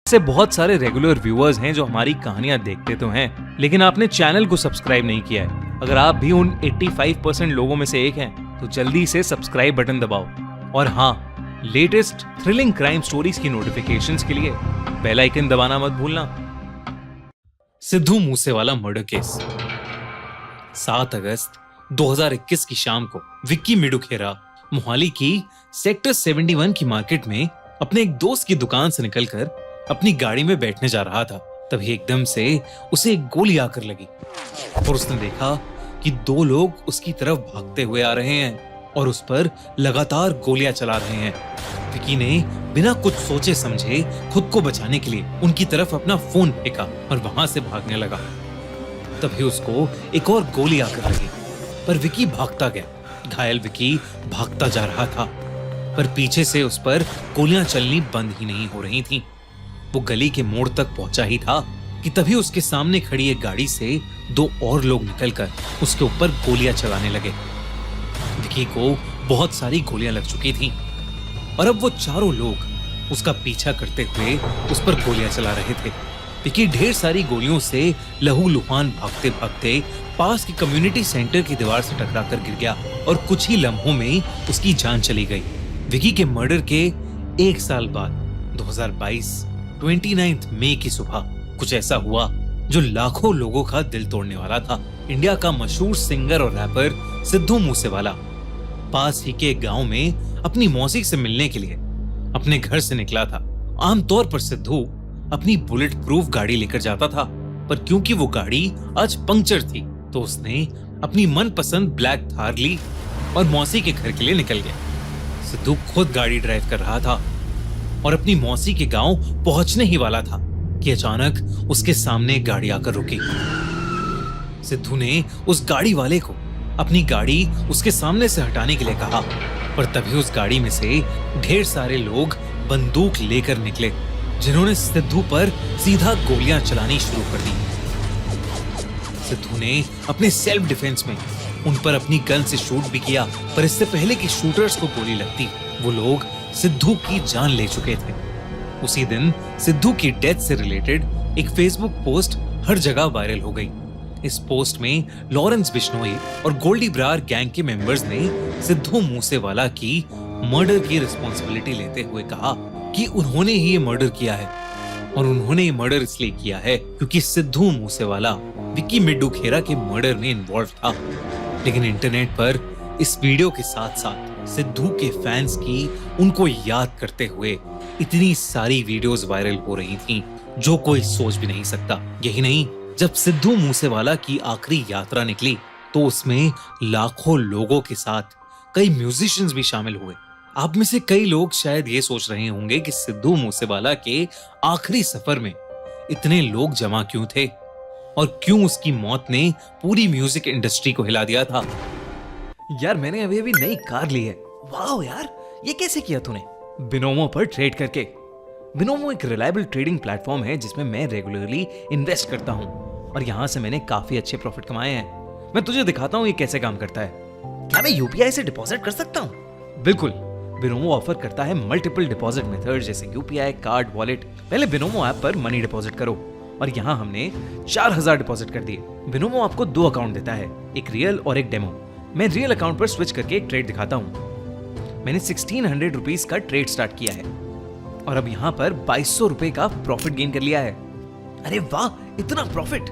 से बहुत सारे रेगुलर व्यूअर्स हैं जो हमारी कहानियां देखते तो हैं, लेकिन आपने चैनल को सब्सक्राइब नहीं किया है। अगर आप भी उन 85% लोगों में से एक हैं, तो जल्दी से सब्सक्राइब बटन दबाओ और हाँ, लेटेस्ट थ्रिलिंग क्राइम स्टोरीज की नोटिफिकेशंस के लिए बेल आइकन दबाना मत भूलना। Sidhu Moosewala murder case. 7 अगस्त 2021 की शाम को विक्की मिडुखेरा मोहाली की सेक्टर 71 की मार्केट में अपने एक दोस्त की दुकान से निकलकर अपनी गाड़ी में बैठने जा रहा था। तभी एकदम से उसे एक गोली आकर लगी और उसने देखा कि 2 लोग उसकी तरफ भागते हुए आ रहे हैं और उस पर लगातार गोलियां चला रहे हैं। विक्की ने बिना कुछ सोचे समझे खुद को बचाने के लिए उनकी तरफ अपना फोन फेंका और वहां से भागने लगा। तभी उसको एक और गोली आकर लगी, पर विक्की भागता गया। घायल विक्की भागता जा रहा था, पर पीछे से उस पर गोलियां चलनी बंद ही नहीं हो रही थीं। वो गली के मोड़ तक पहुंचा ही था कि तभी उसके सामने खड़ी एक गाड़ी से 2 और लोग निकलकर उसके ऊपर गोलियां चलाने लगे। विक्की को बहुत सारी गोलियां लग चुकी थीं और अब वो चारों लोग उसका पीछा करते हुए उस पर गोलियां चला रहे थे। विक्की ढेर सारी गोलियों से लहूलुहान भागते भागते पास की कम्युनिटी सेंटर की दीवार से टकराकर गिर गया और कुछ ही लम्हों में उसकी जान चली गई। विक्की के मर्डर के 1 साल बाद 2022 29 मई की सुबह कुछ ऐसा हुआ जो लाखों लोगों का दिल तोड़ने वाला था। इंडिया का मशहूर सिंगर और रैपर सिद्धू मूसेवाला पास ही के गांव में अपनी मौसी से मिलने के लिए अपने घर से निकला था। आमतौर पर सिद्धू अपनी बुलेट प्रूफ गाड़ी लेकर जाता था, पर क्योंकि वो गाड़ी आज पंक्चर थी तो उसने अपनी मनपसंद ब्लैक थार ली और मौसी के घर के लिए निकल गया। सिद्धू खुद गाड़ी ड्राइव कर रहा था और अपनी मौसी के गांव पहुंचने ही वाला था कि अचानक उसके सामने गाड़ी आकर रुकी। सिद्धू ने उस गाड़ी वाले को अपनी गाड़ी उसके सामने से हटाने के लिए कहा, पर तभी उस गाड़ी में से ढेर सारे लोग बंदूक लेकर निकले, जिन्होंने सिद्धू पर सीधा गोलियां चलानी शुरू कर दी। सिद्धू ने अपने सेल्फ डिफेंस में उन पर अपनी गन से शूट भी किया, पर इससे पहले कि शूटर्स को गोली लगती, वो लोग सिद्धू की जान ले चुके थे। उसी दिन सिद्धू की डेथ से रिलेटेड एक फेसबुक पोस्ट हर जगह वायरल हो गई। इस पोस्ट में लॉरेंस बिश्नोई और गोल्डी ब्रार गैंग के मेंबर्स ने सिद्धू मूसेवाला की मर्डर की रिस्पॉन्सिबिलिटी लेते हुए कहा कि उन्होंने ही ये मर्डर किया है और उन्होंने ये मर्डर इसलिए किया है क्योंकि सिद्धू मूसेवाला विक्की मिडुखेरा के मर्डर में इन्वॉल्व था। लेकिन इंटरनेट पर इस वीडियो के साथ साथ सिद्धू के फैंस की उनको याद करते हुए इतनी सारी वीडियोस वायरल हो रही थीं, जो कोई सोच भी नहीं सकता। यही नहीं, जब सिद्धू मूसेवाला की आखिरी यात्रा निकली तो उसमें लाखों लोगों के साथ कई म्यूजिशियंस भी शामिल हुए। आप में से कई लोग शायद ये सोच रहे होंगे कि सिद्धू मूसेवाला के आखिरी सफर में इतने लोग जमा क्यों थे और क्यों उसकी मौत ने पूरी म्यूजिक इंडस्ट्री को हिला दिया था। यार मैंने अभी अभी नई कार ली है। वाह यार, ये कैसे किया तूने? बिनोमो पर ट्रेड करके। बिनोमो एक रिलायबल ट्रेडिंग प्लेटफॉर्म है जिसमें मैं रेगुलरली इन्वेस्ट करता हूँ और यहाँ से मैंने काफी अच्छे प्रॉफिट कमाए हैं। मैं तुझे दिखाता हूँ ये कैसे काम करता है। क्या मैं यूपीआई से डिपॉजिट कर सकता हूँ? बिल्कुल, बिनोमो ऑफर करता है मल्टीपल डिपॉजिट मेथड जैसे यूपीआई, कार्ड, वॉलेट। पहले बिनोमो ऐप पर मनी डिपॉजिट करो और यहाँ हमने 4000 डिपॉजिट कर दिए। बिनोमो आपको 2 अकाउंट देता है, एक रियल और एक डेमो। मैं रियल अकाउंट पर स्विच करके एक ट्रेड दिखाता हूँ। मैंने 1600 रुपीज का ट्रेड स्टार्ट किया है और अब यहाँ पर 2200 रुपए का प्रॉफिट गेन कर लिया है। अरे वाह, इतना प्रॉफिट!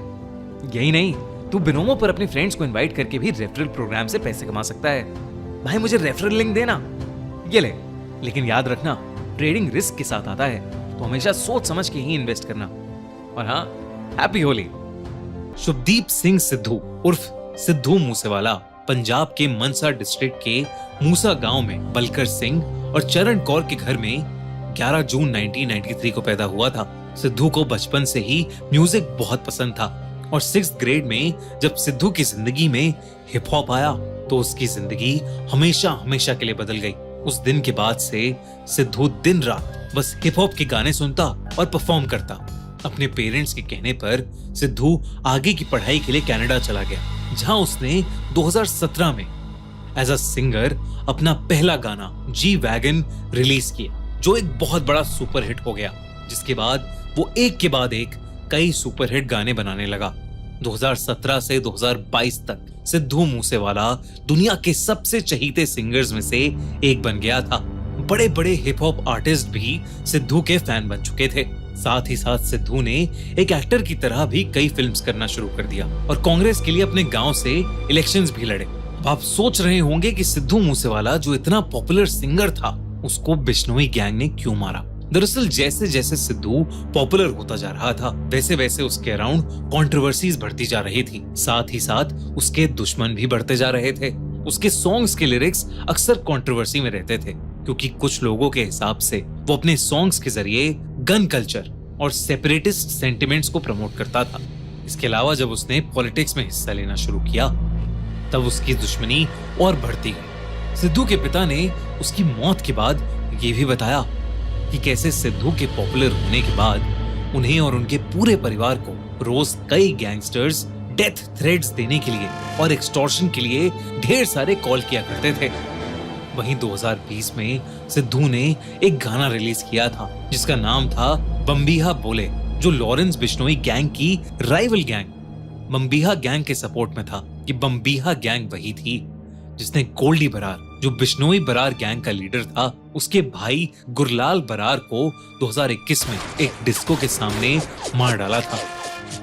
यही नहीं, तू बिनोमो पर अपने फ्रेंड्स को इनवाइट करके भी रेफरल प्रोग्राम से पैसे कमा सकता है। भाई मुझे रेफरल लिंक देना। ये ले, लेकिन याद रखना ट्रेडिंग रिस्क के साथ आता है, तो हमेशा सोच समझ के ही इन्वेस्ट करना। और हाँ, हैप्पी होली। शुभदीप सिंह सिद्धू उर्फ सिद्धू मूसेवाला पंजाब के मनसा डिस्ट्रिक्ट के मूसा गांव में बलकर सिंह और चरण कौर के घर में 11 जून 1993 को पैदा हुआ था। सिद्धू को बचपन से ही म्यूजिक बहुत पसंद था और 6th ग्रेड में जब सिद्धू की जिंदगी में हिप हॉप आया तो उसकी जिंदगी हमेशा हमेशा के लिए बदल गई। उस दिन के बाद से सिद्धू दिन रात बस हिप हॉप के गाने सुनता और परफॉर्म करता। अपने पेरेंट्स के कहने पर सिद्धू आगे की पढ़ाई के लिए कनाडा चला गया, जहां उसने 2017 में एज अ सिंगर अपना पहला गाना जी वैगन रिलीज किया, जो एक बहुत बड़ा सुपर हिट हो गया। जिसके बाद वो एक के बाद एक कई सुपरहिट गाने बनाने लगा। 2017 से 2022 तक सिद्धू मूसेवाला दुनिया के सबसे चहीते सिंगर्स में से एक बन गया था। बड़े बड़े हिप हॉप आर्टिस्ट भी सिद्धू के फैन बन चुके थे। साथ ही साथ सिद्धू ने एक एक्टर की तरह भी कई फिल्म्स करना शुरू कर दिया और कांग्रेस के लिए अपने गांव से इलेक्शंस भी लड़े। अब आप सोच रहे होंगे कि सिद्धू मूसेवाला जो इतना पॉपुलर सिंगर था, उसको बिश्नोई गैंग ने क्यों मारा। दरअसल जैसे जैसे सिद्धू पॉपुलर होता जा रहा था, वैसे वैसे उसके अराउंड कंट्रोवर्सीज बढ़ती जा रही थी। साथ ही साथ उसके दुश्मन भी बढ़ते जा रहे थे। उसके सॉन्ग्स के लिरिक्स अक्सर कंट्रोवर्सी में रहते थे, क्योंकि कुछ लोगों के हिसाब से वो अपने सॉन्ग्स के जरिए गन कल्चर और सेपरेटिस्ट सेंटिमेंट्स को प्रमोट करता था। इसके अलावा जब उसने पॉलिटिक्स में हिस्सा लेना शुरू किया, तब उसकी दुश्मनी और बढ़ती गई। सिद्धू के पिता ने उसकी मौत के बाद ये भी बताया कि कैसे सिद्धू के पॉपुलर होने के बाद उन्हें और उनके पूरे परिवार को रोज कई गैंगस्टर्स डेथ थ्रेट्स देने के लिए और एक्सटॉर्शन के लिए ढेर सारे कॉल किया करते थे। वहीं 2020 में सिद्धू ने एक गाना रिलीज किया था जिसका नाम था बम्बीहा बोले, जो लॉरेंस बिश्नोई गैंग की राइवल गैंग बम्बीहा गैंग के सपोर्ट में था। ये बम्बीहा गैंग वही थी जिसने गोल्डी बरार, जो बिश्नोई बरार गैंग का लीडर था, उसके भाई गुरलाल बरार को 2021 में एक डिस्को के सामने मार डाला था।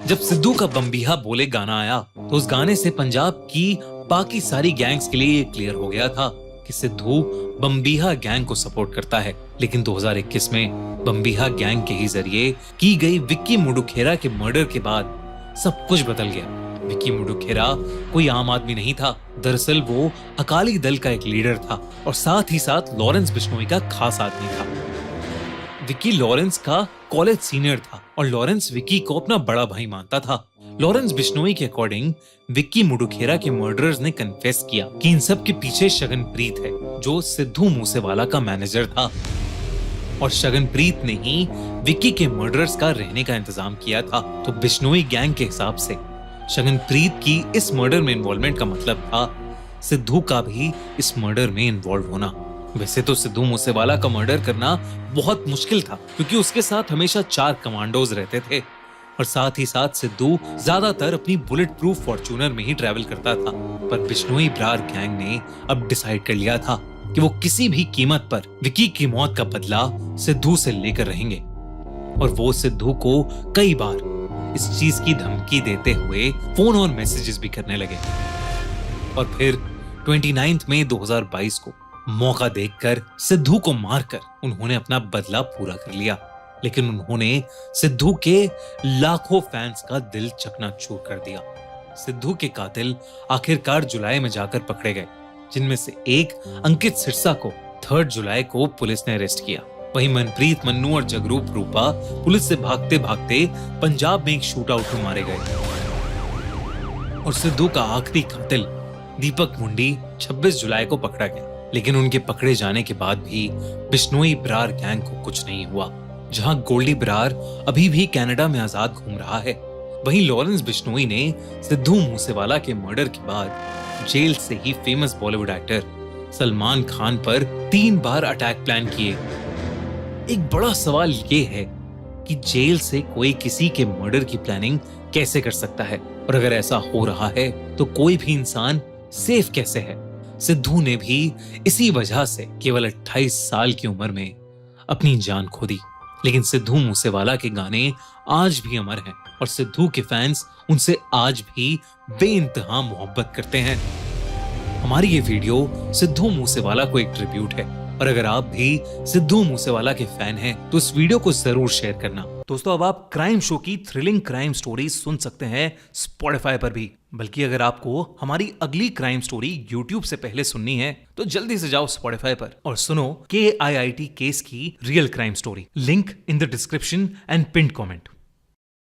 जब सिद्धू का बम्बीहा बोले गाना आया तो उस गाने से पंजाब की बाकी सारी गैंग्स के लिए क्लियर हो गया था कि सिद्धू बम्बीहा गैंग को सपोर्ट करता है। लेकिन 2021 में बम्बीहा गैंग के ही जरिए की गई विक्की मुडुखेरा के मर्डर के बाद सब कुछ बदल गया। विक्की मुडुखेरा कोई आम आदमी नहीं था। दरअसल वो अकाली दल का एक लीडर था और साथ ही साथ लॉरेंस बिश्नोई का खास आदमी था। विक्की लॉरेंस का कॉलेज सीनियर था और लॉरेंस विक्की को अपना बड़ा भाई मानता था। लॉरेंस बिश्नोई के अकॉर्डिंग विक्की मुडुखेरा के मर्डरर्स ने कन्फेस किया कि इन सब के पीछे शगनप्रीत है, जो सिद्धू मूसेवाला का मैनेजर था, और शगनप्रीत ने ही विक्की के मर्डरर्स का रहने का इंतजाम किया था। तो बिश्नोई गैंग के हिसाब से शगनप्रीत की इस मर्डर में इन्वॉल्वमेंट का मतलब था सिद्धू का भी इस मर्डर में इन्वॉल्व होना। वैसे तो सिद्धू मूसेवाला का मर्डर करना बहुत मुश्किल था, क्योंकि उसके साथ हमेशा 4 कमांडोज रहते थे और साथ ही साथ सिद्धू ज्यादातर अपनी बुलेट प्रूफ फॉर्च्यूनर में ही ट्रैवल करता था। पर बिश्नोई बरार गैंग ने अब डिसाइड कर लिया था कि वो किसी भी कीमत पर विक्की की मौत का बदला सिद्धू से लेकर रहेंगे, और वो सिद्धू को कई बार इस चीज की धमकी देते हुए फोन और मैसेजेस भी करने लगे। और फिर 29 मई 2022 को मौका देखकर सिद्धू को मारकर उन्होंने अपना बदला पूरा कर लिया। लेकिन उन्होंने सिद्धू के लाखों फैंस का दिल चकनाचूर कर दिया। सिद्धू के कातिल आखिरकार जुलाई में जाकर पकड़े गए, जिनमें से एक अंकित सिरसा को 3 जुलाई को पुलिस ने अरेस्ट किया। वहीं मनप्रीत, मन्नू और जगरूप रूपा पुलिस से भागते भागते पंजाब में एक शूट आउट में मारे गए। और सिद्धू का आखिरी कातिल दीपक मुंडी 26 जुलाई को पकड़ा गया। लेकिन उनके पकड़े जाने के बाद भी बिश्नोई बरार गैंग को कुछ नहीं हुआ। जहां गोल्डी बरार अभी भी कनाडा में आजाद घूम रहा है, वहीं लॉरेंस बिश्नोई ने सिद्धू मूसेवाला के मर्डर के बाद जेल से ही फेमस बॉलीवुड एक्टर सलमान खान पर 3 बार अटैक प्लान किए। एक बड़ा सवाल ये है कि जेल से कोई किसी के मर्डर की प्लानिंग कैसे कर सकता है, और अगर ऐसा हो रहा है तो कोई भी इंसान सेफ कैसे है। सिद्धू ने भी इसी वजह से केवल 28 साल की उम्र में अपनी जान खो दी। लेकिन सिद्धू मूसेवाला के गाने आज भी अमर हैं और सिद्धू के फैंस उनसे आज भी बेइंतहा मोहब्बत करते हैं। हमारी ये वीडियो सिद्धू मूसेवाला को एक ट्रिब्यूट है, और अगर आप भी सिद्धू मूसेवाला के फैन हैं तो इस वीडियो को जरूर शेयर करना। दोस्तों, अब आप क्राइम शो की थ्रिलिंग क्राइम स्टोरीज सुन सकते हैं स्पॉटिफाई पर भी। बल्कि अगर आपको हमारी अगली क्राइम स्टोरी यूट्यूब से पहले सुननी है तो जल्दी से जाओ स्पॉटिफाई पर और सुनो KIIT केस की real crime story. Link in the description and pin comment.